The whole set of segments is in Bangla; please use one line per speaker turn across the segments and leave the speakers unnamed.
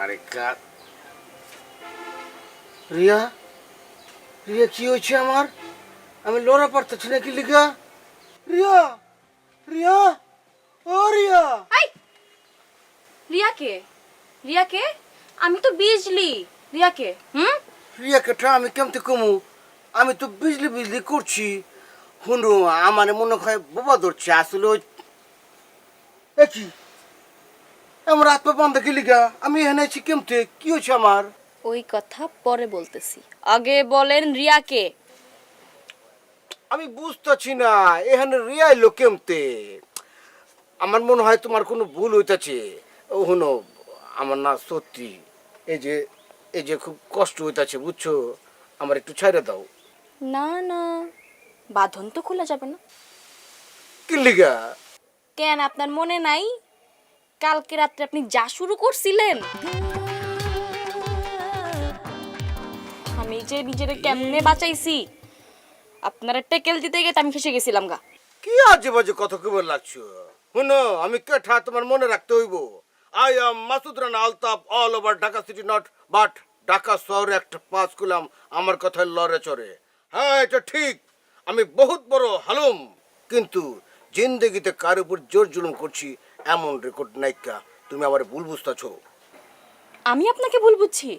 আরে রিয়া, রিয়া কি হয়েছে আমার? আমি লড়া পারতেছি না কি লিগা? রিয়া, রিয়া, ও রিয়া।
রিয়াকে রিয়াকে আমি তো বিজলি রিয়াকে
রিয়াকে আমি কেমতে কমু? আমি তো বিজলি বিজলি করছি। শুনু আমার মনে হয় বোবা ধরছে আসলে। কি আমার রাত পা বান্ধা কি লিগা? আমি এখানে আছি কেমতে? কি হয়েছে আমার?
ওই কথা পরে বলতেছি, আগে বলেন রিয়াকে।
আমি বুঝতেছি না এখানে রিয়া এলো কেমতে। আমার মনে হয় তোমার কোনো ভুল হইতাছে। ও হনো আমার না সত্যি এই যে খুব কষ্ট হইতাছে বুঝছো। আমার একটু ছাইড়া দাও।
না না, বাঁধন তো খোলা যাবে না।
কি লিগা?
কেন আপনার মনে নাই কালকে রাত্রে আপনি যা শুরু করছিলেন? আমি যে নিজের কেমনে বাঁচাইছি, আপনারা টেকেল দিতে গিয়ে আমি ফেসে গেছিলাম গা।
কি আজে বাজে কথা কেবল লাগছো? শুনো আমি কেঠা তোমার মনে রাখতে হইব। I am Masud Rana Altaf, all over Dhaka city not but Dhaka শহরে একটা পাস করলাম আমার কথায় লড়ে চড়ে। হ্যাঁ এটা ঠিক, আমি বহুত বড় হালুম, কিন্তু জিন্দগিতে কার উপর জোর জুলুম করছি এমন রেকর্ড নাইকা। তুমি আমার ভুল বুঝতেছো।
আমি আপনাকে ভুল বুঝছি?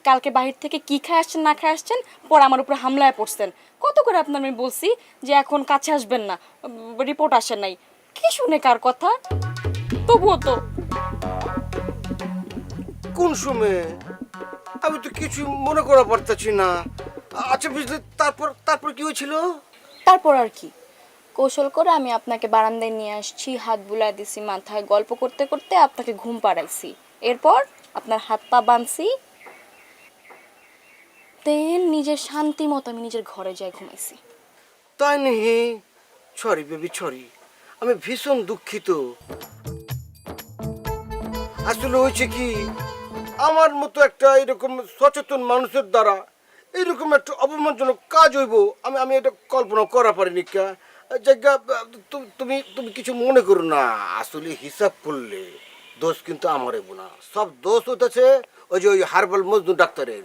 কালকে বাহির থেকে কি খায় আসছেন না খায় আসছেন, পর আমার উপর হামলায় পড়ছেন। কত করে আপনার আমি বলছি যে এখন কাছে আসবেন না, রিপোর্ট আসেন নাই। কি শুনে কার কথা? তবুও তো
কোন সময়? আমি তো কিছু মনে করা পারতেছি না। আচ্ছা বুঝলি, তারপর তারপর কি হয়েছিল?
তারপর আর কি, কৌশল করে আমি আপনাকে বারান্দায় নিয়ে আসছি, হাত বুলাই দিছি মাথায়, গল্প করতে করতে আপনাকে ঘুম পাড়াইছি। এরপর আপনার হাত পা বাঁধছি, দেন নিজের শান্তি মতো আমি নিজের ঘরে যাই ঘুমাইছি।
তাই নেই? সরি বেবি সরি, আমি ভীষণ দুঃখিত। আসলে হয়েছে কি, আমার মতো একটা এরকম সচেতন মানুষের দ্বারা এরকম একটা অপমানজনক কাজ হইব আমি আমি এটা কল্পনা করা পারিনি। জায়গা তুমি তুমি কিছু মনে করো না। আসলে হিসাব করলে দোষ কিন্তু আমার হইব না, সব দোষ হইতেছে ওই যে ওই হার্বাল মজনু ডাক্তারের।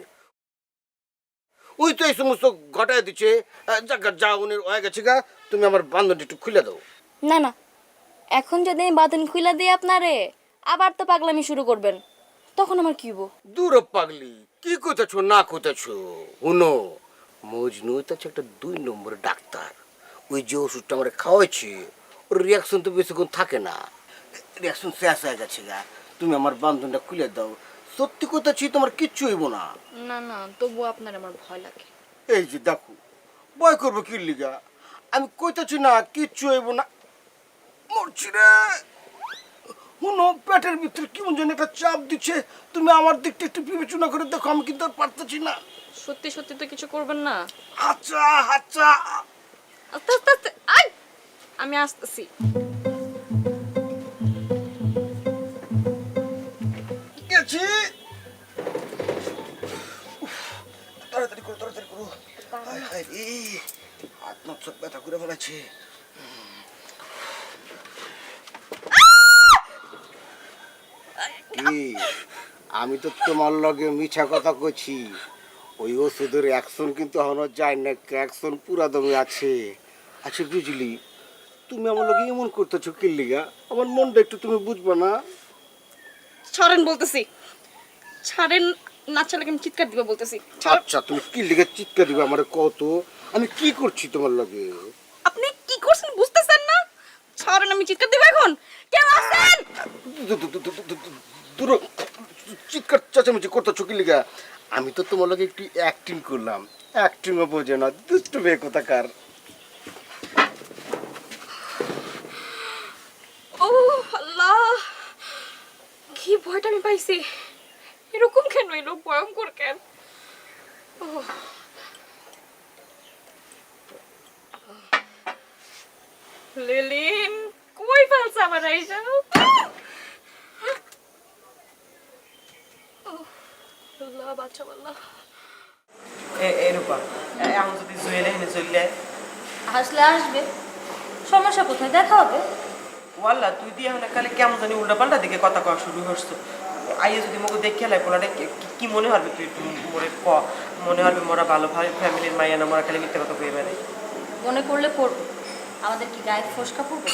ওই তো এই সমস্ত ঘটায় দিচ্ছে। জায়গা যা উনি হয়ে গেছে গা, তুমি আমার বান্ধবটি একটু খুলে দাও।
না না, এখন যদি আমি বাঁধন খুইলা দিই আপনারে, আবার তো পাগলামি শুরু করবেন, তখন আমার কি হবো?
দূর পাগলি, কি কইতেছো না কইতেছো? হুনো, মজনু হইতেছে একটা 2 নম্বরের ডাক্তার। ওই যে ওষুধটা আমার খাওয়াইছে ওর রিয়াকশন তো বেশিক্ষণ থাকে না, রিয়াকশন শেষ হয়ে গেছে গা। তুমি আমার বান্ধনটা খুলে দাও। সত্যি কইতেছি তোমার কিচ্ছু হইব না।
না না, তবুও আপনার আমার ভয় লাগে।
এই যে দেখো, ভয় করবো কি লিগা? আমি কইতেছি না কিচ্ছু হইব না। মরছি রে। হুনো, পেটের ভিতরে কেমন যেন একটা চাপ দিচ্ছে। তুমি আমার দিকটা একটু বিবেচনা করে দেখো, আমি কিন্তু আর পারতেছি না।
সত্যি সত্যি তো কিছু করবেন না?
আচ্ছা আচ্ছা,
আস্তে আস্তে আস্তে, আই আমি আসতেছি।
গেছি। তাড়াতাড়ি করো তাড়াতাড়ি করো। হায় হায় রে, হাত মাত সব ব্যথা করে ফেলাচ্ছে। কি, আমি তো তোমার লগে মিছা কথা কইছি। ওই ওষুধের অ্যাকশন কিন্তু এখনো যায় না, অ্যাকশন পুরা দমে আছে। আচ্ছা বুঝলি, তুমি আমার লগে এমন করতেছো কি লিগা? আমার মনটা একটু তুমি বুঝবা না?
ছাড়েন বলতেছি, ছাড়েন, না ছাড়লে আমি চিৎকার দিব বলতেছি।
আচ্ছা তুমি কি লিগা চিৎকার দিবা আমারে কত? আমি কি করছি তোমার লগে?
আপনি কি করছেন বুঝতেছেন না? ছাড়েন, আমি চিৎকার দিব এখন। কেউ আছেন?
দূর, চিৎকার চেঁচামেচি করতেছো কি লিগা? আমি তো তোমার লগে একটু অ্যাক্টিং করলাম। অ্যাক্টিংও বোঝে না, দুষ্ট মেয়ে কোথাকার।
ও আল্লাহ, কি ভয়টা আমি পাইছি। এরকম কেন, এরকম ভয়ঙ্কর কেন? লিলিন কই ফেলছে আমার আইসা? আল্লাহ বাঁচা আল্লাহ।
এই রূপা, এখন যদি জুয়েল এনে চললে
আসলে আসবে, সমস্যা কোথায়? দেখা হবে।
ওয়াল্লা তুই দিয়ে এখন কালে কেমন জানি উল্টা পাল্টা দিকে কথা কওয়া শুরু করছো আইয়ে যদি মোকে দেখে লাই পোলাটা কি মনে হবে তুই একটু মোরে ক মনে হবে মোরা ভালো ফ্যামিলির মাইয়া না মোরা খালি মিথ্যে কথা কয়ে বেড়াই
মনে করলে করবো, আমাদের কি গায়ে ফসকা পড়বে?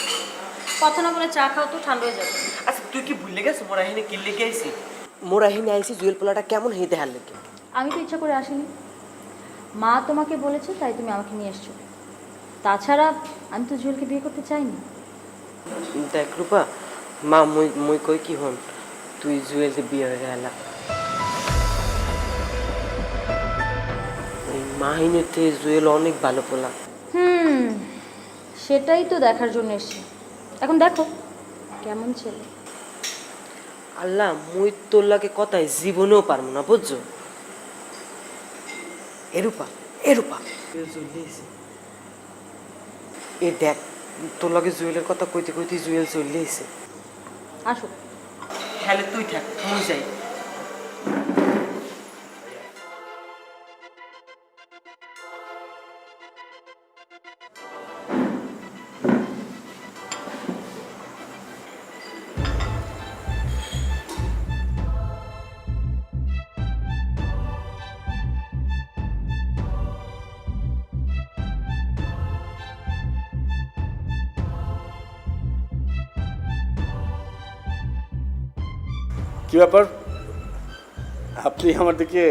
কথা না বলে চা খাও তো, ঠান্ডা হয়ে যাবে।
আচ্ছা তুই কি ভুলে গেছো মোরা এখানে কি লেগে আইছি মোরা এখানে আইছি জুয়েল পোলাটা কেমন হেঁটে হার লেগে
আমি তো ইচ্ছা করে আসিনি, মা তোমাকে বলেছে তাই তুমি আমাকে নিয়ে এসছো। তাছাড়া আমি তো জুয়েলকে বিয়ে করতে চাইনি।
দেখ রূপা মা মুই মুই কই কি হন তুই জুয়েলকে বিয়ে হয়ে গেল ওই মাহিনেতে জুয়েল অনেক ভালো পোলা
সেটাই তো দেখার জন্য এসছি। এখন দেখো কেমন ছেলে।
আল্লাহ মুই তোর লাগে কথায় জীবনেও পারবো না বুঝছো এরূপা এরূপা এ দেখ তোর লাগে জুয়েলের কথা কইতে কইতে জুয়েল চলে এসে
আসো।
তাহলে তুই থাক মুই যাই
কি ব্যাপার আপনি আমার দিকে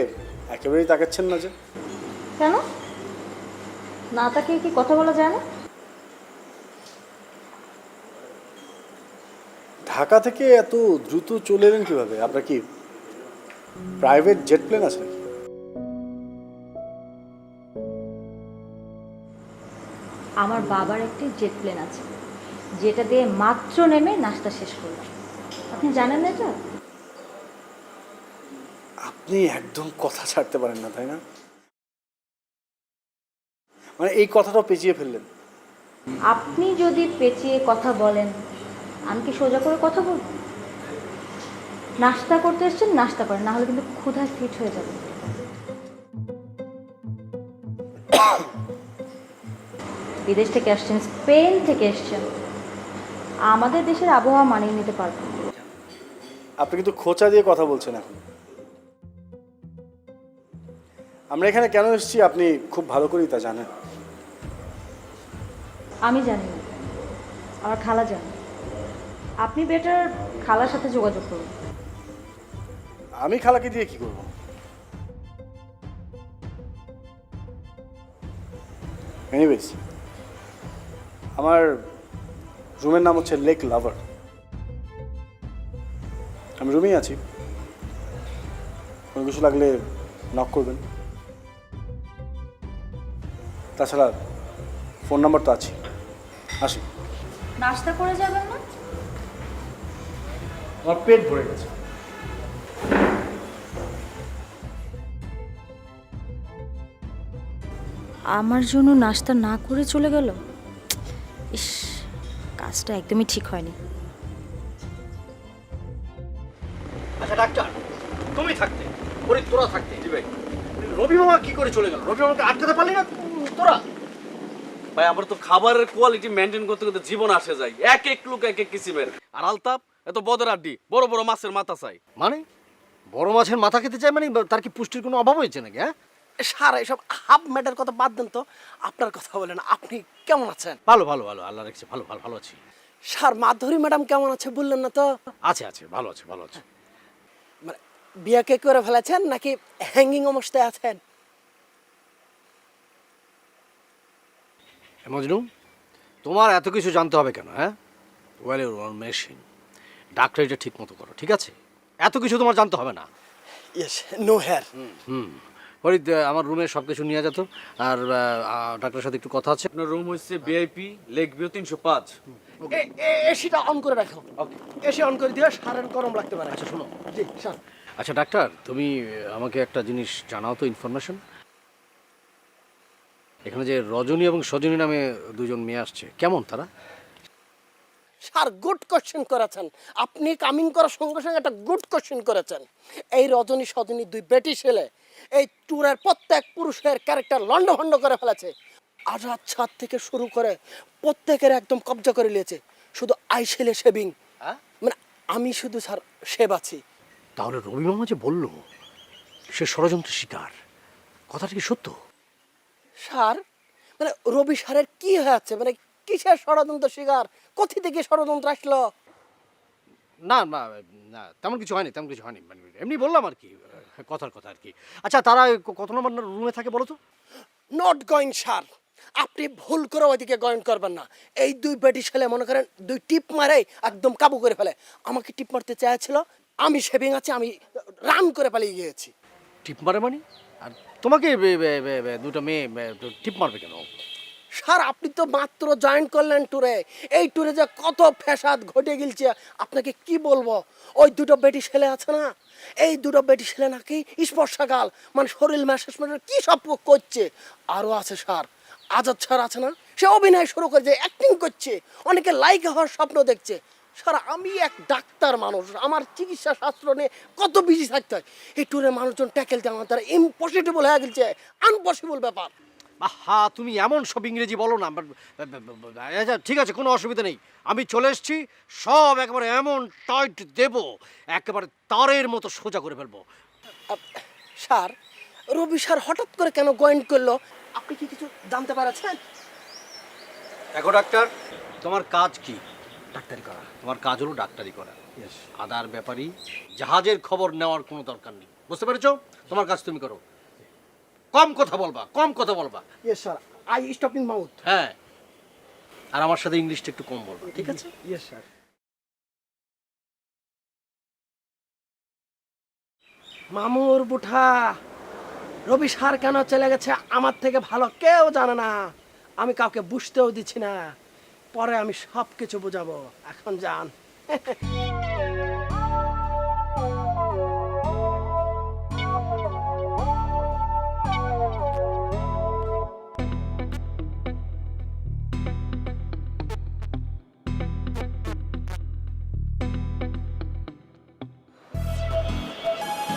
একেবারেই তাকাচ্ছেন না যে?
কেন না, তাকে কি কথা বলা যায় না?
ঢাকা থেকে এত দ্রুত চলে এলেন কিভাবে? আপনার কি প্রাইভেট জেট প্লেন আছে নাকি?
আমার বাবার একটি জেট প্লেন আছে, যেটা দিয়ে মাত্র নেমে নাস্তা শেষ করলাম। আপনি জানেন না এটা?
আপনি একদম কথা ছাড়তে পারেন না, তাই না? মানে এই কথাটাও পেঁচিয়ে ফেললেন।
আপনি যদি পেঁচিয়ে কথা বলেন, আমি কি সোজা করে কথা বলব? নাস্তা করতে এসছেন, নাস্তা করেন, না হলে কিন্তু ক্ষুধায় ফিট হয়ে যাবে। বিদেশ থেকে আসছেন, স্পেন থেকে এসছেন, আমাদের দেশের আবহাওয়া মানিয়ে নিতে পারবেন।
আপনি কিন্তু খোঁচা দিয়ে কথা বলছেন এখন। আমরা এখানে কেন এসেছি আপনি খুব ভালো করেই তা জানেন।
আমি জানি না, আমার খালা জানে। আপনি বেটার খালার সাথে যোগাযোগ করুন।
আমি খালাকে দিয়ে কি করব? এনিওয়েজ, আমার রুমের নাম হচ্ছে লেক লাভার। আমি রুমেই আছি, কোনো কিছু লাগলে নক করবেন। তাছাড়া ফোন নাম্বার তো আছে। আসি।
নাস্তা করে যাবেন না?
আমার পেট ভরে গেছে।
আমার জন্য নাস্তা না করে চলে গেল। ইস, কাজটা একদমই ঠিক হয়নি।
আচ্ছা ডাক্তার, তুমি থাকতে ওরে তোরা থাকতে জি ভাই, রবি মামা কি করে চলে গেল? রবি মামাকে আটকাতে পারলি না তোরা?
ভাই আমরা তো খাবারের কোয়ালিটি মেনটেন করতে করতে জীবন আসে যায়, এক এক লোক এক এক কিসিমের। আর আলতাপ এত বদের আড্ডি, বড় বড় মাছের মাথা চাই।
মানে বড় মাছের মাথা খেতে চায়, মানে তার কি পুষ্টির কোনো অভাব হয়েছে নাকি? হ্যাঁ,
সারা এসব হাফ ম্যাটার কথা বাদ দেন তো, আপনার কথা বলেন। আপনি কেমন আছেন?
ভালো ভালো ভালো, আল্লাহ রেখেছে, ভালো ভালো ভালো আছি।
স্যার মাধুরী ম্যাডাম কেমন আছে বললেন না তো?
আছে আছে, ভালো আছে ভালো আছে।
মানে বিয়ে কে করে ফেলেছেন নাকি হ্যাঙ্গিং অবস্থায় আছেন?
মজনু, তোমার এত কিছু জানতে হবে কেন? হ্যাঁ, ওয়েল ইউর মেশিন, ডাক্তারিটা ঠিক মতো করো, ঠিক আছে? এত কিছু তোমার জানতে হবে না।
Yes, no hair.
ফরিদ, আমার রুমে সব কিছু নিয়ে যেত, আর ডাক্তারের সাথে একটু কথা আছে।
আপনার রুম হচ্ছে ভিআইপি, লেগ ভিউ 305।
এসিটা অন করে রাখো। এসি অন করে দিয়ে সারের গরম লাগতে পারে।
আচ্ছা শোনো,
জি স্যার।
আচ্ছা ডাক্তার, তুমি আমাকে একটা জিনিস জানাও তো, ইনফরমেশন। এখানে যে রজনী এবং সজনী নামে দুজন মেয়ে আসছে, কেমন তারা?
স্যার গুড কোশ্চেন করেছেন আপনি। কামিং করার সঙ্গে সঙ্গে একটা গুড কোশ্চেন করেছেন। এই রজনী সজনী দুই বেটি ছেলে এই ট্যুরের প্রত্যেক পুরুষের ক্যারেক্টার লন্ডভন্ড করে ফেলেছে। আজাদ ছাদ থেকে শুরু করে প্রত্যেকের একদম কবজা করে নিয়েছে। শুধু আইসেলে শেভিং,
হ্যাঁ?
মানে আমি শুধু স্যার শেভ আছি।
তাহলে রবি মামা যে বলল সে ষড়যন্ত্র শিকার, কথাটা কি সত্য?
স্যার মানে রবি স্যারের কি হয়েছে, মানে কিসের ষড়যন্ত্র শিকার, কোথা থেকে ষড়যন্ত্র আসলো?
না না না, তেমন কিছু হয়নি, তেমন কিছু হয়নি, মানে এমনি বললাম আর কি, কথার কথা আর কি। আচ্ছা তারা কত নম্বর রুমে থাকে বলো তো?
নট গোয়িং স্যার, আপনি ভুল করে ওইদিকে গয়ন করবেন না। এই দুই বেটি ছেলে মনে করেন দুই টিপ মারে একদম কাবু করে ফেলে। আমাকে টিপ মারতে চেয়েছিল, আমি শেভিং আছি, আমি রান করে পালিয়ে গিয়েছি।
টিপ মারে মানে? আর তোমাকে দুটো মেয়ে টিপ মারবে কেন?
স্যার আপনি তো মাত্র জয়েন করলেন ট্যুরে, এই ট্যুরে যে কত ফ্যাসাদ ঘটে গেছে আপনাকে কি বলবো। ওই দুটো বেটি ছেলে আছে না, এই দুটো বেটি ছেলে নাকি স্পর্শাকাল, মানে শরীর ম্যাসেজ কি সব করছে। আরও আছে স্যার, আজাদ স্যার আছে না, সে অভিনয় শুরু করেছে, অ্যাক্টিং করছে, অনেকে লাইক হওয়ার স্বপ্ন দেখছে। স্যার আমি এক ডাক্তার মানুষ, আমার চিকিৎসা শাস্ত্র নিয়ে কত বিজি থাকতে হয়। এই ট্যুরে মানুষজন ট্যাকেলতে আমার দ্বারা ইম্পসিবল হয়ে গেছে, আনপসিবল ব্যাপার।
আহা তুমি এমন সব ইংরেজি বলো না। আচ্ছা ঠিক আছে, কোনো অসুবিধা নেই, আমি চলে এসেছি, সব একেবারে এমন টাইট দেব, একেবারে তারের মতো সোজা করে ফেলবো।
স্যার রবি স্যার হঠাৎ করে কেন জয়েন করলো, আপনি কি কিছু জানতে পারছেন?
দেখো ডাক্তার, তোমার কাজ কি? ডাক্তারি করা। তোমার কাজ হলো ডাক্তারি করা। আদার ব্যাপারই জাহাজের খবর নেওয়ার কোনো দরকার নেই, বুঝতে পেরেছো? তোমার কাজ তুমি করো, কম কথা বলবা, কম কথা বলবা।
Yes sir, I stopping mouth.
হ্যাঁ, আর আমার সাথে ইংলিশটা একটু কম বলবা, ঠিক আছে?
Yes sir. মামুর বুঠা, রবি স্যার কেন চলে গেছে আমার থেকে ভালো কেউ জানে না, আমি কাউকে বুঝতেও দিচ্ছি না, পরে আমি সব কিছু বুঝাবো, এখন যান।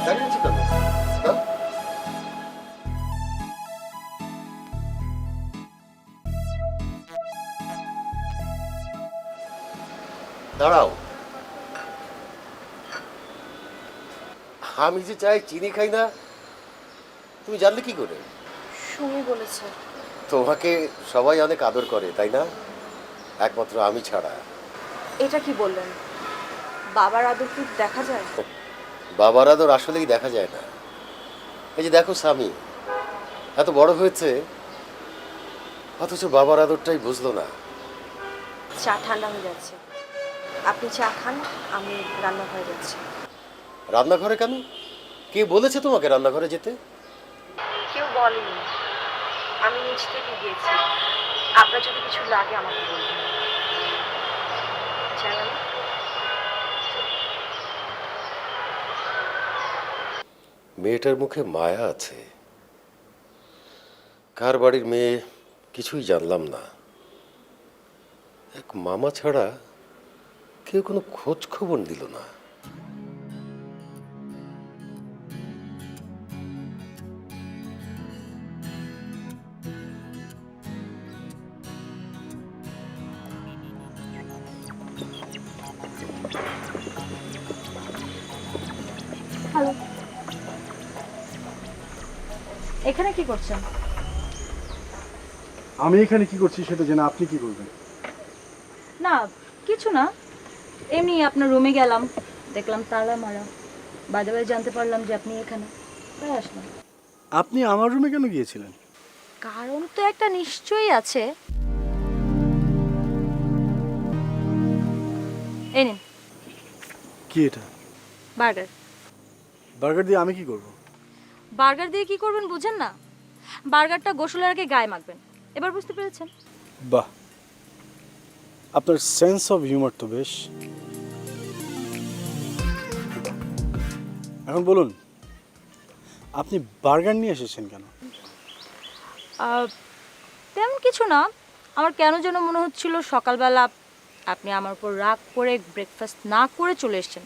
দাঁড়িয়েছি কেন? হ্যাঁ? দাঁড়াও, আমি যে চাই চিনি খাই না, তুমি জানলে কি করে?
সুমি বলেছে।
তোমাকে সবাই অনেক আদর করে তাই না, একমাত্র আমি ছাড়া।
এটা কি বললেন? বাবার আদর কি দেখা যায়?
বাবার আদর আসলেই দেখা যায় না। এই যে দেখো স্বামী এত বড় হয়েছে, অথচ বাবার আদরটাই বুঝলো না।
চা ঠান্ডা হয়ে যাচ্ছে, আপনি চা খান, আমি রান্নাঘরে যাচ্ছি।
রান্নাঘরে কেন? কে বলেছে তোমাকে রান্নাঘরে যেতে?
কেউ বলেনি, আমি নিজ থেকে গিয়েছি। আপনার যদি কিছু লাগে আমাকে বলবেন। জানেন,
মেয়েটার মুখে মায়া আছে। কার বাড়ির মেয়ে কিছুই জানলাম না, এক মামা ছাড়া কেউ কোনো খোঁজ খবর দিল না।
হ্যালো, এখানে কি করছেন?
আমি এখানে কি করছি সেটা জেনে আপনি কি করবেন?
না কিছু না, এমনি আপনার রুমে গেলাম, দেখলাম তালা মারা, বাদে বাদে জানতে পারলাম যে আপনি এখানে, তাই আসলাম।
আপনি আমার রুমে কেন গিয়েছিলেন?
কারণ তো একটা নিশ্চয়ই আছে। এই নিন
কি এটা?
বার্গার।
বার্গার দিয়ে আমি কি করব?
বার্গার দিয়ে কি করবেন বুঝেন না? বার্গারটা গোসলের আগে গায়ে মাখবেন, এবার বুঝতে পেরেছেন?
বাহ, আপনার সেন্স অফ হিউমার তো বেশ। এখন বলুন, আপনি বার্গার নিয়ে এসেছেন কেন?
তেমন কিছু না, আমার কেন যেন মনে হচ্ছিল সকালবেলা আপনি আমার উপর রাগ করে ব্রেকফাস্ট না করে চলে এসেছেন,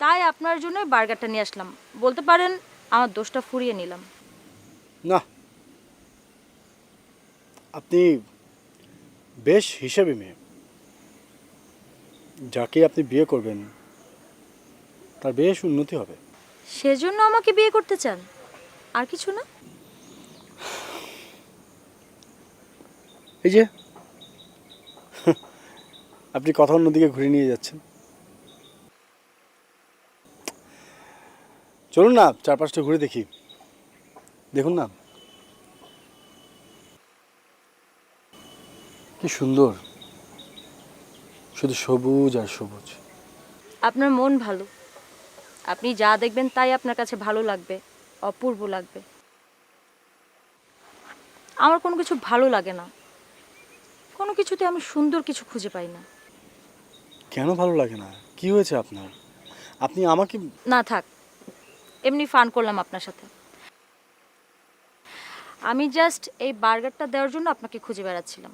তাই আপনার জন্য বার্গারটা নিয়ে আসলাম। বলতে পারেন আমার দোষটা ফুরিয়ে নিলাম।
না, আপনি বেশ হিসাবি মেয়ে। যাকে আপনি বিয়ে করবেন তার বেশ উন্নতি হবে।
সেজন্য আমাকে বিয়ে করতে চান, আর কিছু না?
এই যে আপনি কথা অন্যদিকে ঘুরে নিয়ে যাচ্ছেন। চলুন না চারপাশটা ঘুরে দেখি। দেখুন না কি সুন্দর, শুধু সবুজ আর সবুজ।
আপনার মন ভালো, আপনি যা দেখবেন তাই আপনার কাছে ভালো লাগবে, অপূর্ব লাগবে। আমার কোনো কিছু ভালো লাগে না, কোনো কিছুতে আমি সুন্দর কিছু খুঁজে পাই না।
কেন ভালো লাগে না? কি হয়েছে আপনার? আপনি আমাকে
না থাক, এমনি ফান করলাম আপনার সাথে। আমি জাস্ট এই বার্গারটা দেওয়ার জন্য আপনাকে খুঁজে বেড়াচ্ছিলাম।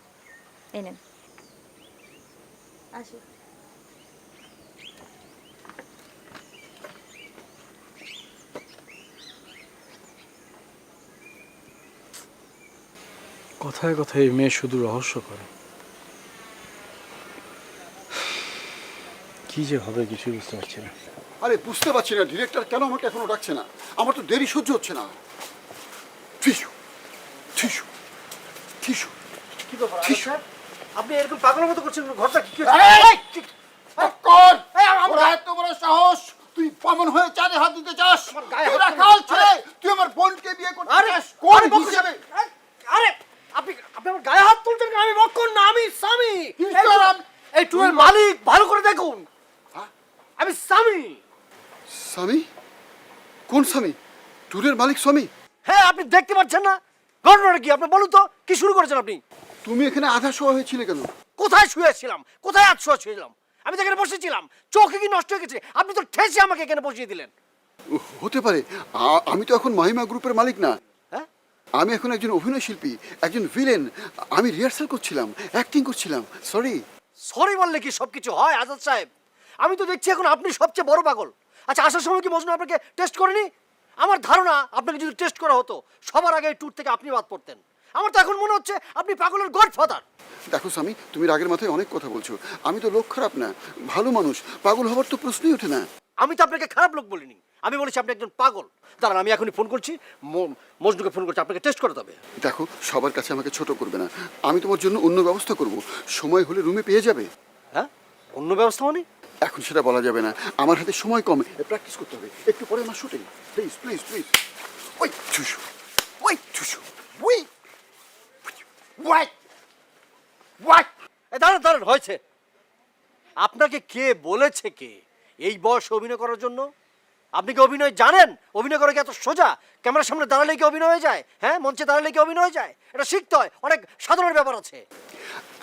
এই নেন। আসি।
কথায় কথায় এই মেয়ে শুধু রহস্য করে। কি যে হবে কিছুই বুঝতে পারছি না।
আরে বুঝতে পারছি না ডিরেক্টর কেন আমাকে এখনো ডাকছে না। আমার তো দেরি সহ্য হচ্ছে না। টিস্যু টিস্যু টিস্যু
কি ব্যাপার স্যার, আপনি এরকম পাগলের মতো করছেন? ঘরটা কি
এত বড় সাহস, তুই পামন হয়ে চাঁদে হাত দিতে চাস?
গায়ে
তুই
হাত
রাখাল ছেলে, তুই আমার বোনকে বিয়ে করতে চাস? কোন হিসেবে?
আরে আপনি আপনি আমার গায়ে হাত তুলছেন কেন? আমি বক্ষণ না, আমি স্বামী। এই টুয়ের
তুই
মালিক, ভালো করে দেখুন। আমি স্বামী।
স্বামী? কোন স্বামী? ট্যুরের মালিক স্বামী?
হ্যাঁ, আপনি দেখতে পাচ্ছেন না? ঘটনাটা কি আপনি বলুন তো, কি শুরু করেছেন আপনি?
তুমি এখানে আধা শোয়া হয়েছিলে কেন?
কোথায় শুয়েছিলাম? কোথায় আজ শুয়েছিলাম? আমি তো এখানে বসেছিলাম। চোখে কি নষ্ট হয়ে গেছে? আপনি তো ঠেসে আমাকে এখানে বসিয়ে দিলেন।
হতে পারে। আমি তো এখন মাহিমা গ্রুপের মালিক না।
হ্যাঁ?
আমি এখন একজন অভিনয় শিল্পী, একজন ভিলেন। আমি রিহার্সাল করছিলাম, অ্যাক্টিং করছিলাম। সরি।
সরি বললে কি সবকিছু হয় আজাদ সাহেব? আমি তো দেখছি এখন আপনি সবচেয়ে বড় পাগল। আচ্ছা, আসার সময় কি মজনু আপনাকে টেস্ট করেনি? আমার ধারণা আপনাকে যদি টেস্ট করা হতো সবার আগে এই ট্যুর থেকে আপনি বাদ পড়তেন। আমার তো এখন মনে হচ্ছে আপনি পাগলের গডফাদার।
দেখো স্বামী, তুমি রাগের মাথায় অনেক কথা বলছো। আমি তো লোক খারাপ না, ভালো মানুষ। পাগল হবার তো প্রশ্নই ওঠে না।
আমি তো আপনাকে খারাপ লোক বলিনি, আমি বলেছি আপনি একজন পাগল। দাঁড়ান, আমি এখনই ফোন করছি, মজনুকে ফোন করছি, আপনাকে টেস্ট করাতে হবে।
দেখো, সবার কাছে আমাকে ছোট করবে না। আমি তোমার জন্য অন্য ব্যবস্থা করব। সময় হলে রুমে পেয়ে যাবে।
হ্যাঁ? অন্য ব্যবস্থা মানে?
এখন সেটা বলা যাবে না, আমার হাতে সময় কম। প্র্যাকটিস করতে হবে। একটু পরে আমার শুটিং। Please please please. ওই চুষু, ওই চুষু, ওই
ওয়াই ওয়াই। দাঁড়ান দাঁড়ান, হয়েছে। আপনাকে কে বলেছে, কে এই বয়সে অভিনয় করার জন্য? আপনি কি অভিনয় জানেন? অভিনয় করা কি এত সোজা? ক্যামেরার সামনে দাঁড়ালে কি অভিনয় হয়ে যায়? হ্যাঁ, মঞ্চে দাঁড়ালে কি অভিনয় হয়ে যায়? এটা শিখতে হয়, অনেক সাধারণ ব্যাপার আছে।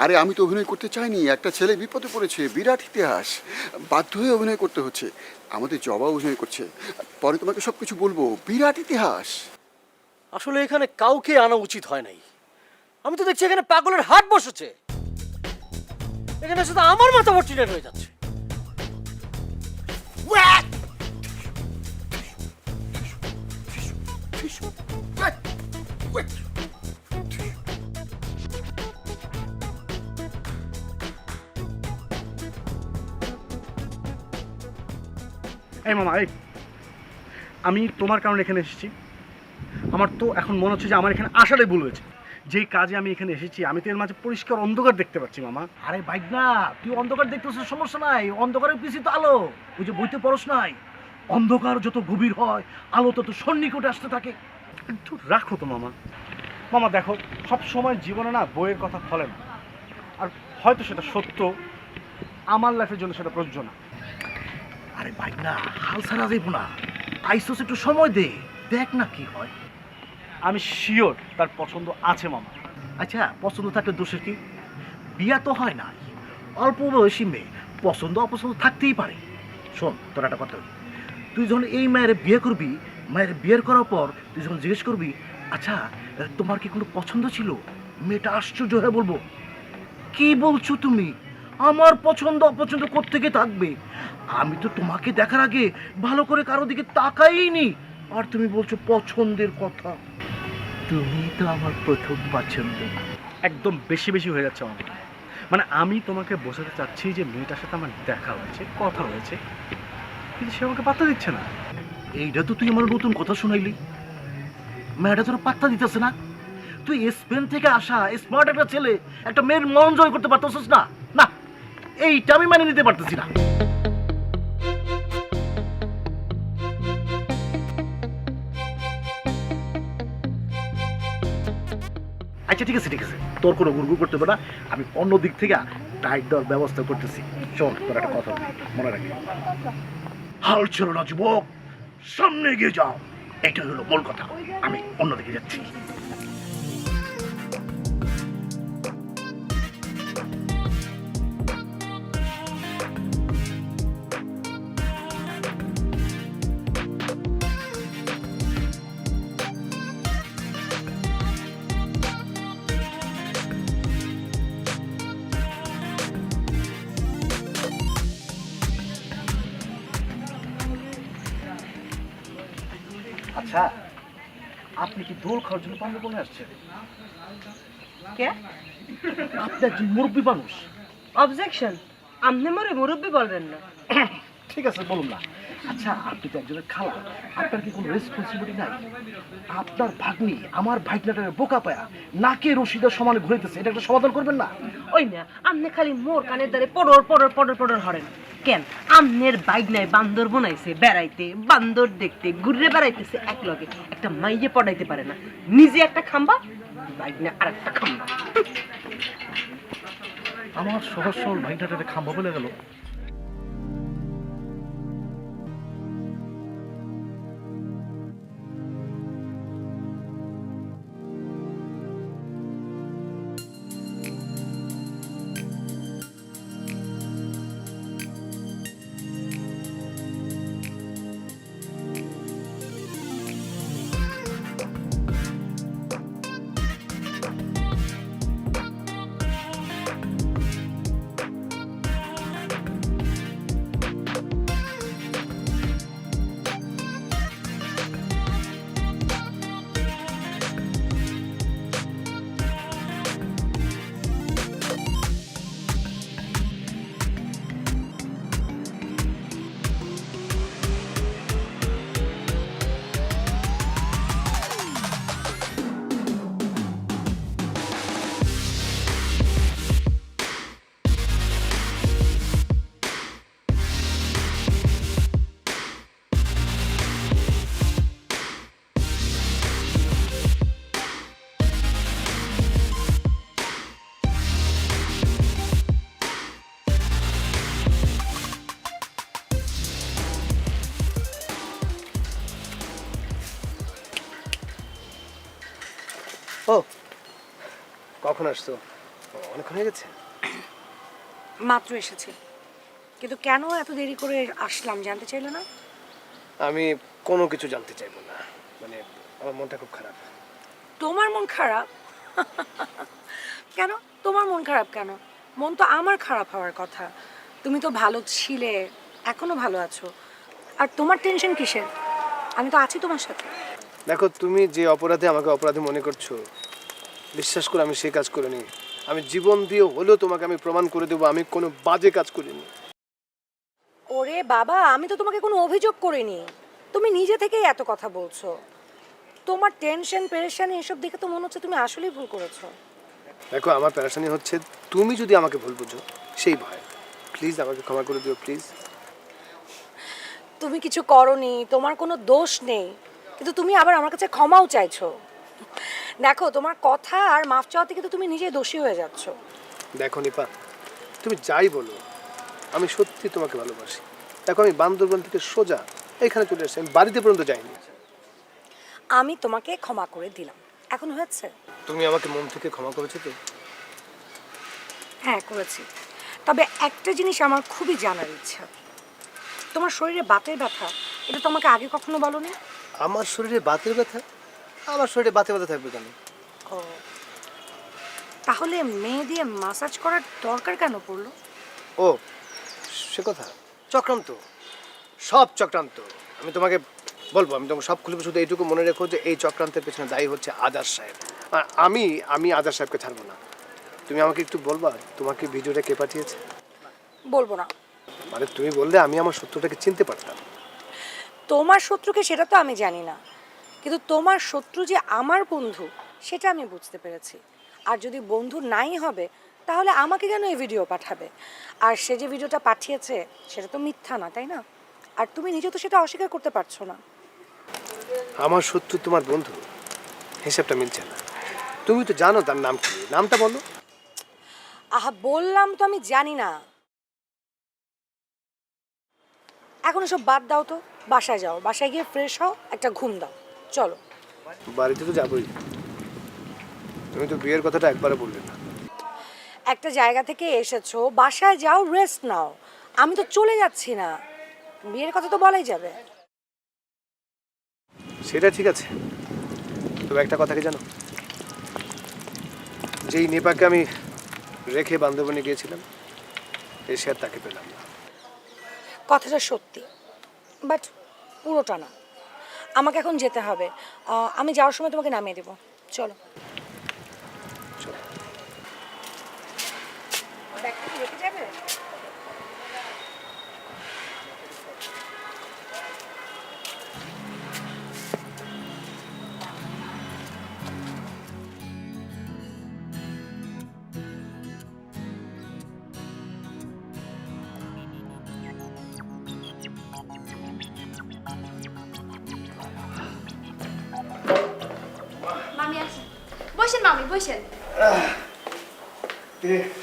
আরে আমি তো অভিনয় করতে চাইনি। একটা ছেলে বিপদে পড়েছে, বিরাট ইতিহাস, বাধ্য হয়ে অভিনয় করতে হচ্ছে। আমাদের জবা অভিনয় করছে, পরে তোমাকে সব কিছু বলবো। বিরাট ইতিহাস।
আসলে এখানে কাউকে আনা উচিত হয় নাই। আমি তো দেখছি এখানে পাগলের হাট বসেছে। এখানে শুধু আমার মাথা ভর্তি নেট হয়ে যাচ্ছে। ওয়াক!
এই মামা, এই আমি তোমার কারণে এখানে এসেছি। আমার তো এখন মনে হচ্ছে যে আমার এখানে আসাটাই ভুল হয়েছে। যেই কাজে আমি এখানে এসেছি, আমি তো এর মাঝে পরিষ্কার অন্ধকার দেখতে পাচ্ছি মামা।
আরে বাইক না, তুই অন্ধকার দেখতেছিস, সমস্যা নাই। অন্ধকারের পিছিয়ে তো আলো। ওই যে বইতে পড়স নাই, অন্ধকার যত গভীর হয় আলো তত সন্নিকটে আসতে থাকে।
একটু রাখো তো মামা। মামা দেখো, সব সময় জীবনে না বইয়ের কথা ফলে না। আর হয়তো সেটা সত্য, আমার লাইফের জন্য সেটা প্রযোজ্য না।
আরে বাইক না, হাল ছাড়া যাইব না। আইসোস, একটু সময় দে, দেখ না কি হয়।
আমি শিওর তার পছন্দ আছে মামা।
আচ্ছা, পছন্দ থাকলে দোষের কি? বিয়া তো হয় না, অল্প বয়সী মেয়ে, পছন্দ অপছন্দ থাকতেই পারে। শোন, তোর একটা কথা, তুই যখন এই মায়ের বিয়ে করবি, মায়ের বিয়ের করার পর তুই যখন জিজ্ঞেস করবি, আচ্ছা তোমার কি কোনো পছন্দ ছিল, মেয়েটা আশ্চর্য হয়ে বলবো, কি বলছো তুমি? আমার পছন্দ অপছন্দ কোত্থেকে থাকবে? আমি তো তোমাকে দেখার আগে ভালো করে কারো দিকে তাকাইনি, আর তুমি বলছো পছন্দের কথা। তুমি তো আমার প্রথম পছন্দ।
একদম বেশি বেশি হয়ে যাচ্ছে মামা। মানে আমি তোমাকে বোঝাতে চাচ্ছি যে মেয়েটার সাথে আমার দেখা হয়েছে, কথা হয়েছে, কিন্তু সে আমাকে পাত্তা দিচ্ছে না।
এইটা তো তুই আমার নতুন কথা শুনাইলি। মেয়েটা তোর পাত্তা দিতেছে না। তুই স্পেন থেকে আসা স্মার্ট একটা ছেলে একটা মেয়ের মন জয় করতে পারতেছিস না। না, এইটা আমি মানে নিতে পারতেছি না। আচ্ছা ঠিক আছে ঠিক আছে, তোর কোনো গুরগুর করতে হবে না। আমি অন্য দিক থেকে টাইট দেওয়ার ব্যবস্থা করতেছি। শোন, তোর একটা কথা বলি, মনে রাখি, হাল ছিল না যুবক, সামনে এগিয়ে যাও। এটা হলো মূল কথা। আমি অন্যদিকে যাচ্ছি। আচ্ছা, আপনি কি দোল খাওয়ার জন্য বান্দরবনে আসছেন?
কে?
আপনি একজন মুরব্বী মানুষ।
অবজেকশন, আপনি মরে মুরব্বী বলবেন না।
ঠিক আছে, বলুন না। আচ্ছা, আপনি তো একজনের খালা, আপনার কি কোনো রেসপন্সিবিলিটি নাই? আপনার ভাগ্নি আমার ভাইকনাটার বোকা পায়া নাকে রশিদার সমানে ঘুরাইতেছে, এটা একটা সমাধান করবেন না?
ওই না, আপনি খালি মোর কানের দ্বারে পড়র পড়র পড়র পড়র হরেন কেন? আমনের বাইক নাই বান্দর বনাইছে বেড়াইতে, বান্দর দেখতে ঘুরে বেড়াইতেছে এক লগে, একটা মাইয়ে পড়াইতে পারে না, নিজে একটা খাম্বা, বাইক না আর একটা খাম্বা।
আমার সহজ সরল ভাইকনাটারে খাম্বা বলে গেল।
ও কখন আসছো? অনেকক্ষণ হয়ে গেছে।
মাত্র এসেছি, কিন্তু কেন এত দেরি করে আসলাম জানতে চাইলে না?
আমি কোনো কিছু জানতে চাইবো না, মানে আমার মনটা খুব খারাপ।
তোমার মন খারাপ? কেন তোমার মন খারাপ কেন? মন তো আমার খারাপ হওয়ার কথা। তুমি তো ভালো ছিলে, এখনো ভালো আছো, আর তোমার টেনশন কিসের? আমি তো আছি তোমার সাথে।
দেখো, তুমি যে অপরাধে আমাকে অপরাধী মনে করছো, বিশ্বাস করে আমি সেই কাজ করিনি। আমি জীবন দিয়ে হলেও তোমাকে আমি প্রমাণ করে দেবো আমি কোনো বাজে কাজ করিনি।
ওরে বাবা, আমি তো তোমাকে কোনো অভিযোগ করিনি, তুমি নিজে থেকেই এত কথা বলছো। তোমার টেনশন পেরেশানি এসব দেখে তো মনে হচ্ছে তুমি আসলেই ভুল করেছো।
দেখো, আমার পেরেশানি হচ্ছে তুমি যদি আমাকে ভুল বুঝো সেই ভয়। প্লিজ আমাকে ক্ষমা করে দিও, প্লিজ।
তুমি কিছু করনি, তোমার কোনো দোষ নেই, কিন্তু তুমি আবার আমার কাছে ক্ষমাও চাইছো। দেখো, তোমার কথা আর মাফ চাওয়াতে কিন্তু তুমি নিজেই দোষী হয়ে যাচ্ছ।
দেখো নিপা, তুমি যাই বলো, আমি সত্যি তোমাকে ভালোবাসি। দেখো, আমি বান্দরবন থেকে সোজা এখানে চলে এসেছি, আমি বাড়িতে পর্যন্ত যাইনি।
আমি তোমাকে ক্ষমা করে দিলাম, এখন হয়েছে?
তুমি আমাকে মন থেকে ক্ষমা করেছো তো?
হ্যাঁ, করেছি। তবে একটা জিনিস আমার খুবই জানার ইচ্ছা, তোমার শরীরে বাতের ব্যথা, এটা তোমাকে আগে কখনো বলোনি?
আমার শরীরে বাতের ব্যথা? আমার শরীরে বাতে ব্যথা থাকবে কেন?
ও, তাহলে মেয়ে দিয়ে মাসাজ করার দরকার কেন পড়লো?
ও সে কথা, চক্রান্ত, সব চক্রান্ত। আমি তোমাকে বলবো, আমি তোমাকে সব খুলবো, শুধু এইটুকু মনে রেখো যে এই চক্রান্তের পেছনে দায়ী হচ্ছে আজাদ সাহেব। আমি আজাদ সাহেবকে ছাড়বো না।
তুমি আমাকে একটু বলবা তোমাকে ভিডিওটা কে পাঠিয়েছে?
বলবো না।
মানে তুমি বললে আমি আমার শত্রুটাকে চিনতে পারতাম।
তোমার শত্রুকে সেটা তো আমি জানি না, কিন্তু তোমার শত্রু যে আমার বন্ধু সেটা আমি বুঝতে পেরেছি। আর যদি বন্ধু নাই হবে তাহলে আমাকে কেন এই ভিডিও পাঠাবে? আর সে যে ভিডিওটা পাঠিয়েছে সেটা তো মিথ্যা না, তাই না? আর তুমি নিজে তো সেটা অস্বীকার করতে পারছো না।
আমার শত্রু তোমার বন্ধু, হিসাবটা মিলছে না। তুমি তো জানো তার নাম কি, নামটা বলো।
আহা বললাম তো আমি জানি না। এখন সব বাদ দাও তো, বাসায় যাও, বাসায় গিয়ে ফ্রেশ হও, একটা ঘুম দাও, চলো।
বাড়িতে তো যাবোই, তুমি তো বিয়ের কথাটা একবারে বললে না।
একটা জায়গা থেকে এসেছো, বাসায় যাও, রেস্ট নাও। আমি তো চলে যাচ্ছি না, বিয়ের কথা তো বলাই যাবে।
সেটা ঠিক আছে, তবে একটা কথা কি জানো, যেই নেপাকে আমি রেখে বান্ধবনে গিয়েছিলাম এসে আর তাকে পেলাম না।
কথাটা সত্যি, বাট পুরোটা না। আমাকে এখন যেতে হবে, আমি যাওয়ার সময় তোমাকে নামিয়ে দেবো, চলো। ব্যাগটা কি রেখে যাবে?
মামি আসেন, বসেন মামি বসেন।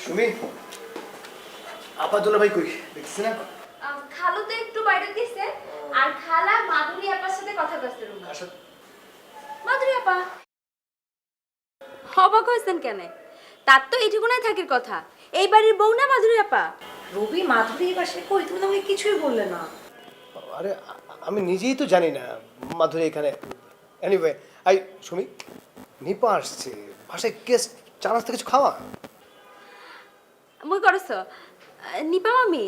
সুমি, আপাদুল্লাহ ভাই কই দেখছি না?
খালু তো একটু বাইরে গেছে, আর খালা মাধুরী আপার সাথে কথা বলছে রুমে। মাধুরী আপা অবাক হয়েছেন কেন? তার তো এইটুকুনাই থাকার কথা। এই বাড়ির বউ না মাধুরী আপা?
রবি মাধুরী বাসায় কই? তুমি তো আমাকে কিছুই বললে না।
আরে আমি নিজেই তো জানি না মাধুরী এখানে। এনিওয়ে, আই সুমি, নিপা আসছে বাসায়, গেস্ট, চা নাস্তা কিছু খাওয়া।
মুই করছ নিপা মামি,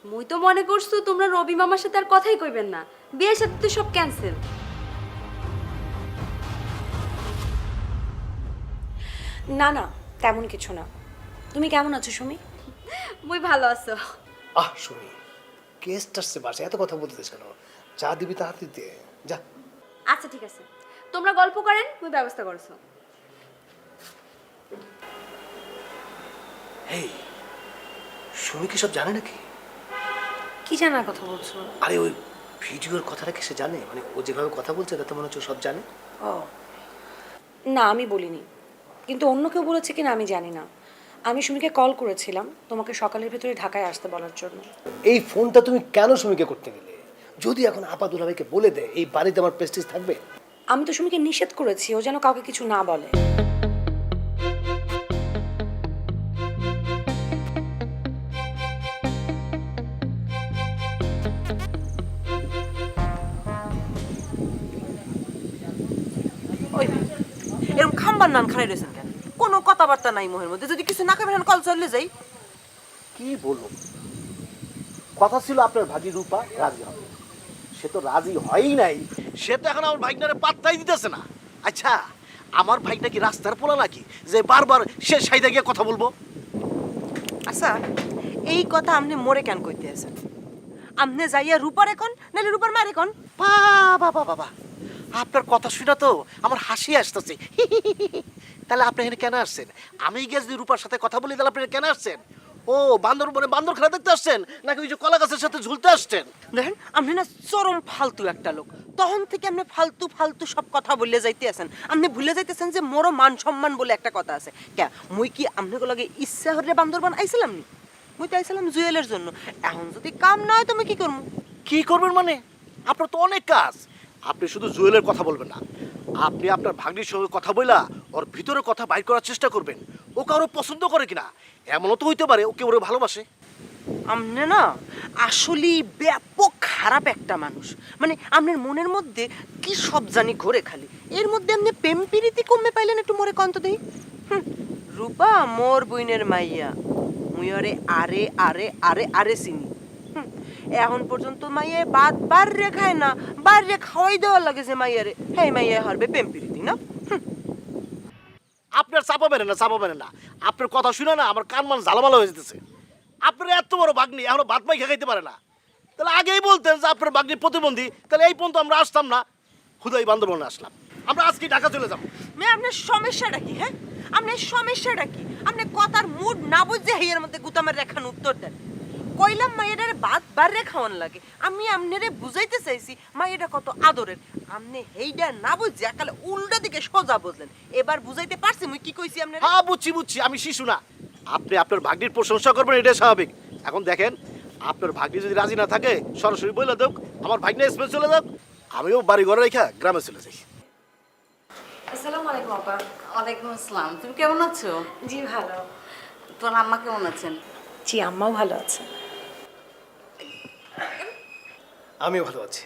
মুই তো মনে করছো তোমরা রবি মামার সাথে আর কথাই কইবেন না, বিয়ের সাথে তো সব ক্যান্সেল।
না না, তেমন কিছু না। তুমি কেমন আছো সুমি?
মুই ভালো আছো?
আহ সুমি, গেস্ট আসছে বাসায়, এত কথা বলতেছিস কেন? চা দিবি তাড়াতাড়ি দে, যা।
আচ্ছা ঠিক আছে, তোমরা গল্প করেন, মুই ব্যবস্থা করছো।
হেই, সুমি কি সব জানে নাকি?
কি জানার কথা বলছো?
আরে ওই ভিডিওর কথাটা কি সে জানে? মানে ও যেভাবে কথা বলছে তাতে মনে হচ্ছে ও সব জানে।
ও না, আমি বলিনি, কিন্তু অন্য কেউ বলেছে কিনা আমি জানি না। আমি সুমিকে কল করেছিলাম তোমাকে সকালের ভেতরে ঢাকায় আসতে বলার জন্য।
এই ফোনটা তুমি কেন সুমিকে করতে গেলে? যদি এখন আপাদুল্লাহ ভাইকে বলে দেয় এই বাড়িতে আমার প্রেস্টিজ থাকবে?
আমি তো সুমিকে নিষেধ করেছি ও যেন কাউকে কিছু না বলে।
ওই এরকম খাম্বার নান খারাই রয়েছেন কেন? কোনো কথাবার্তা নাই মুহের মধ্যে। যদি কিছু না খাবেন কল চলে যাই।
কি বলবো, কথা ছিল আপনার ভাগি রূপা রাজি হবে, সে তো রাজি হয়ই নাই।
সে তো এখন আমার ভাইগনারে পাত্তাই দিতেছে না। আচ্ছা, আমার ভাইটা কি রাস্তার পোলা নাকি যে বারবার সে সাইডে গিয়ে কথা বলবো?
আচ্ছা, এই কথা আপনি মোরে কেন কইতে আছেন? আপনি যাইয়া রূপার এখন নাহলে রূপার মার এখন?
বাবা বাবা বাবা, আপনার কথা শুনে তো আমার হাসি আসতেছে। তাহলে আপনি এখানে কেন আসছেন? আমি গিয়ে যদি রূপার সাথে কথা বলি তাহলে আপনি কেন আসছেন? ও বান্দরবনে বান্দর খেলা দেখতে আসছেন নাকি ওই যে কলা গাছের সাথে ঝুলতে আসছেন?
দেখেন আপনি না চরম ফালতু একটা লোক। তখন থেকে আপনি ফালতু ফালতু সব কথা বলে যাইতে আছেন। আপনি ভুলে যাইতেছেন যে মোরও মান সম্মান বলে একটা কথা আছে। কে মুই কি আপনাকে লগে ইচ্ছা হলে বান্দরবন আইছিলাম নি? মুই তো আইছিলাম জুয়েলের জন্য। এখন যদি কাম না হয় তুমি কি করবো?
কি করবেন মানে? আপনার তো অনেক কাজ। আপনি শুধু জুয়েলের কথা বলবেন না, আপনি আপনার ভাগ্নির সঙ্গে কথা বইলা ওর ভিতরে কথা বাইর করার চেষ্টা করবেন। ও কারো পছন্দ করে কিনা, এমনও তো হইতে পারে ওকে ওরে ভালোবাসে।
আপনি না আসলেই ব্যাপক খারাপ একটা মানুষ। মানে আপনার মনের মধ্যে কি সব জানি ঘোরে খালি। এর মধ্যে আপনি প্রেম প্রীতি কমে পাইলেন একটু মোরে কন্ত দেই। রূপা মোর বইনের মাইয়া, মুই ওরে আরে আরে আরে আরে চিনি। এখন পর্যন্ত মাইয়া বাদ বার রে খায় না, বার রে খাওয়াই দেওয়ার লাগে যে মাইয়ারে। হ্যাঁ মাইয়া হারবে প্রেম প্রীতি না?
আপনার
চাপাবেন না আপনার কথা শুনে না আমার কান মান ঝালামালা হয়ে যেতেছে। আপনার এত বড় ভাগ্নি এখনো ভাত মাই খাইতে পারে না, তাহলে আগেই বলতেন যে আপনার ভাগ্নি প্রতিবন্ধী, তাহলে এই পর্যন্ত আমরা আসতাম না, হুদাই বান্দরবনে আসলাম। আমরা আজকে ঢাকা চলে যাবো।
আপনার সমস্যাটা কি? হ্যাঁ, আপনার সমস্যাটা কি? আপনি কথার মুড না বুঝে হেয়ের মধ্যে গুতামের রেখান উত্তর দেন। কইলাম মাইয়াটারে ভাত বারে খাওয়ান লাগে, আমি আপনারে বুঝাইতে চাইছি মাইয়াটা কত আদরের, আপনি হেইডা না বুঝে একালে উল্টা দিকে সোজা বুঝলেন। এবার বুঝাইতে পারছি মুই কি কইছি আপনারে?
হ্যাঁ বুঝছি, আমি শিশু না। আপনি আপনার ভাগ্নির প্রশংসা করবেন, এটাই স্বাভাবিক। এখন দেখেন, আপনার ভাগ্নি যদি রাজি না থাকে সরাসরি বলে দেখ আমার ভাগ্নি স্পেস চলে যাক, আমিও বাড়ি ঘরে রেখে গ্রামে চলে যাই।
আসসালামু আলাইকুম আপা।
ওয়ালাইকুম আসসালাম। তুমি কেমন আছো?
জি ভালো।
তোমার আম্মা কেমন আছেন?
জি আম্মাও ভালো আছে।
আমিও ভালো আছি।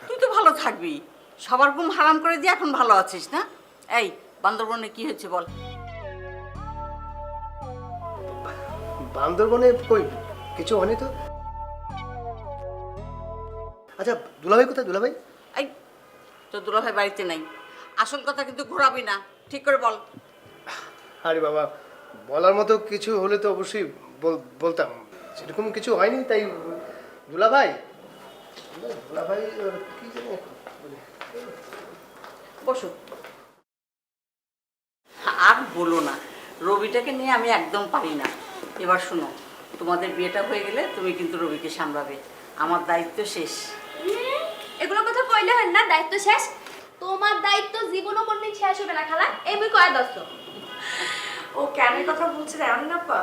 তুই তো ভালো থাকবি, সবার ঘুম হারাম করে দিয়ে এখন ভালো আছিস না? এই বান্দরবনে কি হচ্ছে বল?
বান্দরবনে কই কিছু হয়নি তো। আচ্ছা দুলাভাই কোথায়? দুলাভাই
এই তো দুলাভাই বাড়িতে নাই। আসল কথা কিন্তু ঘোরাবি না, ঠিক করে বল।
আরে বাবা, বলার মতো কিছু হলে তো অবশ্যই বলতাম, সেরকম কিছু হয়নি। তাই দুলাভাই কি জানি
বসো। আর বলো না, রবিটাকে নিয়ে আমি একদম পারি না। এবার শোনো, তোমাদের বিয়েটা হয়ে গেলে তুমি কিন্তু রবিকে সামলাবে, আমার দায়িত্ব শেষ।
এগুলো কথা কইলে হয় না, দায়িত্ব শেষ? তোমার দায়িত্ব জীবনও কোনদিন শেষ হবে না খালা, এমনি কয়া দস্ত।
ও কেন কথা বলছে জানেন আপা?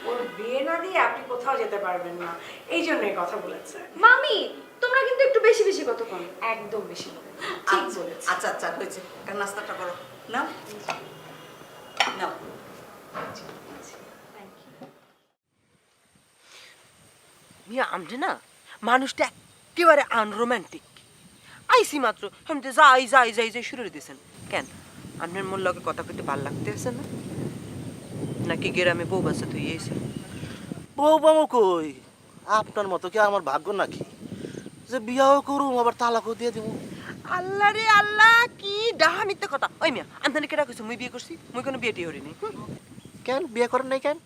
ওর বিয়ে না দিয়ে আপনি কোথাও যেতে পারবেন না, এই জন্যই কথা বলেছে।
মামি তোমরা কিন্তু একটু বেশি বেশি কথা কম।
একদম বেশি বলে ঠিক বলেছে।
আচ্ছা হয়েছে, এখন নাস্তাটা করো। নাও নাও।
মিয়া আমনে না মানুষটা একেবারে আনরোম্যান্টিক। আইসি মাত্র এমনি যাই শুরু করে দিয়েছেন। কেন আপনার মোর লগে কথা কইতে ভাল লাগতে আছে না? নাকি গ্রামে বউ বাচ্চা তুই এসে?
বউ বামু কই, আপনার মতো কি আমার ভাগ্য নাকি যে বিয়াও করুম আবার তালাকও দিয়ে দিব?
আল্লাহ রে আল্লাহ, কি ডাহা মিথ্যা কথা। ওই মিয়া আমদানি কেটা কইছো মুই বিয়ে করছি? মুই কোনো বিয়েটি হরিনি।
কেন বিয়ে করেন নাই কেন?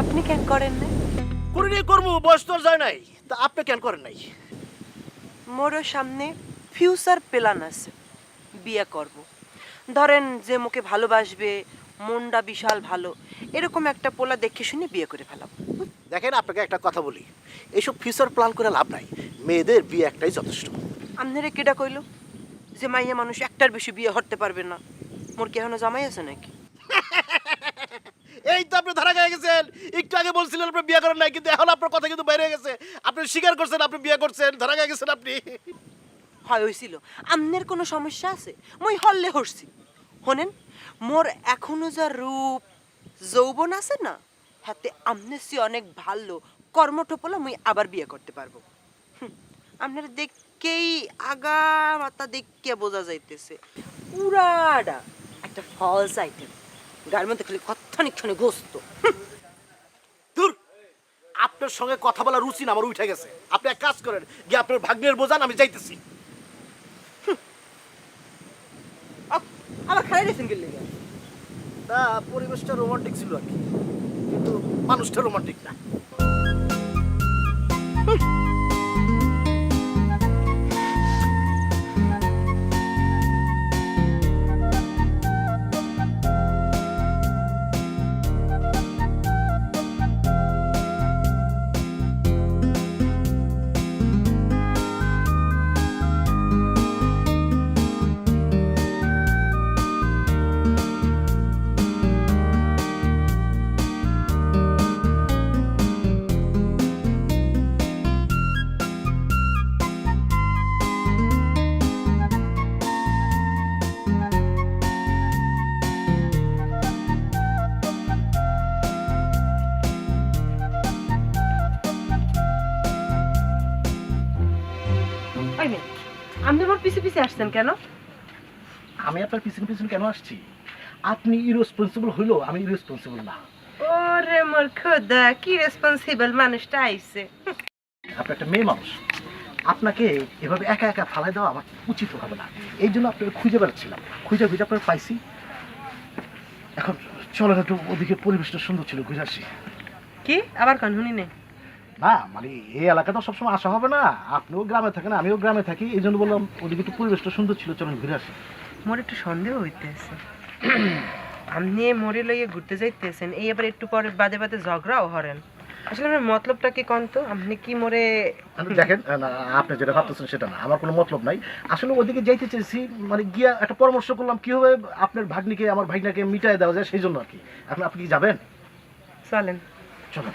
আপনি কেন করেন না?
করিনি, করবো, বয়স তো আর যায় নাই। তা আপনি কেন করেন নাই?
মোরও সামনে ফিউচার প্ল্যান আছে, বিয়ে করব। ধরেন যে মুখে ভালোবাসবে, মনটা বিশাল ভালো, এরকম একটা পোলা দেখে শুনে বিয়ে করে ফেলাম।
দেখেন আপনাকে একটা কথা বলি, এইসব ফিউচার প্ল্যান করে লাভ নাই, মেয়েদের বিয়ে একটাই যথেষ্ট।
আপনারা কেডা কইলো যে মাইয়া মানুষ একটার বেশি বিয়ে হতে পারবে না? মোর কি এখনো জামাই আছে নাকি?
এই তো আপনি ধরা গিয়ে গেছেন। একটু আগে বলছিলেন আপনি বিয়ে করেন নাই, কিন্তু এখন আপনার কথা কিন্তু বাইরে গেছে। আপনি স্বীকার করছেন আপনি বিয়ে করছেন, ধরা গিয়ে গেছেন আপনি।
হয় হইছিল। আমনের কোনো সমস্যা আছে? মই হল্লে হরছি। শোনেন, মোর এখনো যা রূপ যৌবন আছে না, হাতে আমনের সে অনেক ভালো কর্মঠোপলা মুই আবার বিয়ে করতে পারবো। আপনার দেখকেই আগা মাথা দেখকে বোঝা যাইতেছে পুরাটা একটা ফলস আইটেম, গার মধ্যে খালি ক্ষণে গোস্ত।
দূর, আপনার সঙ্গে কথা বলা রুচি না আমার উঠে গেছে। আপনি এক কাজ করেন, গিয়ে আপনার ভাগ্নের বোঝান, আমি যাইতেছি।
আবার খাই রেছেন গেলে
তা পরিবেশটা রোমান্টিক ছিল আর কি, কিন্তু মানুষটা রোমান্টিক না।
আপনি আমার পিছে পিছে আসছেন কেন?
আমি আপনার পিছনে পিছনে কেন আসছি? আপনি ইরেসপন্সিবল হইলো, আমি ইরেসপন্সিবল না।
ওরে মোর খোদা, কি রেসপন্সিবল মানুষটা আইছে।
আপনি একটা মেয়ে মানুষ, আপনাকে এভাবে একা একা ফালাই দেওয়া আমার উচিত হবে না, এই জন্য আপনাকে খুঁজে বেড়াচ্ছিলাম, খুঁজে আপনার পাইছি। এখন চলেন একটু ওদিকে, পরিবেশটা সুন্দর ছিল, ঘুরে আসি।
কি আবার কান শুনি নেই?
না মানে এই এলাকা তো সবসময় আসা হবে না, আপনিও গ্রামে থাকেন আমিও গ্রামে থাকি, এই জন্য বললাম ওদিকে একটু পরিবেশটা সুন্দর ছিল, চলেন ঘুরে আসি।
মোর একটু সন্দেহ হইতেছে, আপনি মোরে লইয়ে ঘুরতে যাইতেছেন, এই আবার একটু পরে বাদে বাদে ঝগড়াও হরেন। আসলে আমার মতলবটা কি কন তো? আপনি কি মোরে
দেখেন না, আপনি যেটা ভাবতেছেন সেটা না, আমার কোনো মতলব নাই। আসলে ওদিকে যাইতে চাইছি, মানে গিয়া একটা পরামর্শ করলাম কিভাবে আপনার ভাগ্নিকে আমার ভাগ্নাকে মিটাই দেওয়া যায়, সেই জন্য আর কি। এখন আপনি কি যাবেন?
চলেন।
চলেন।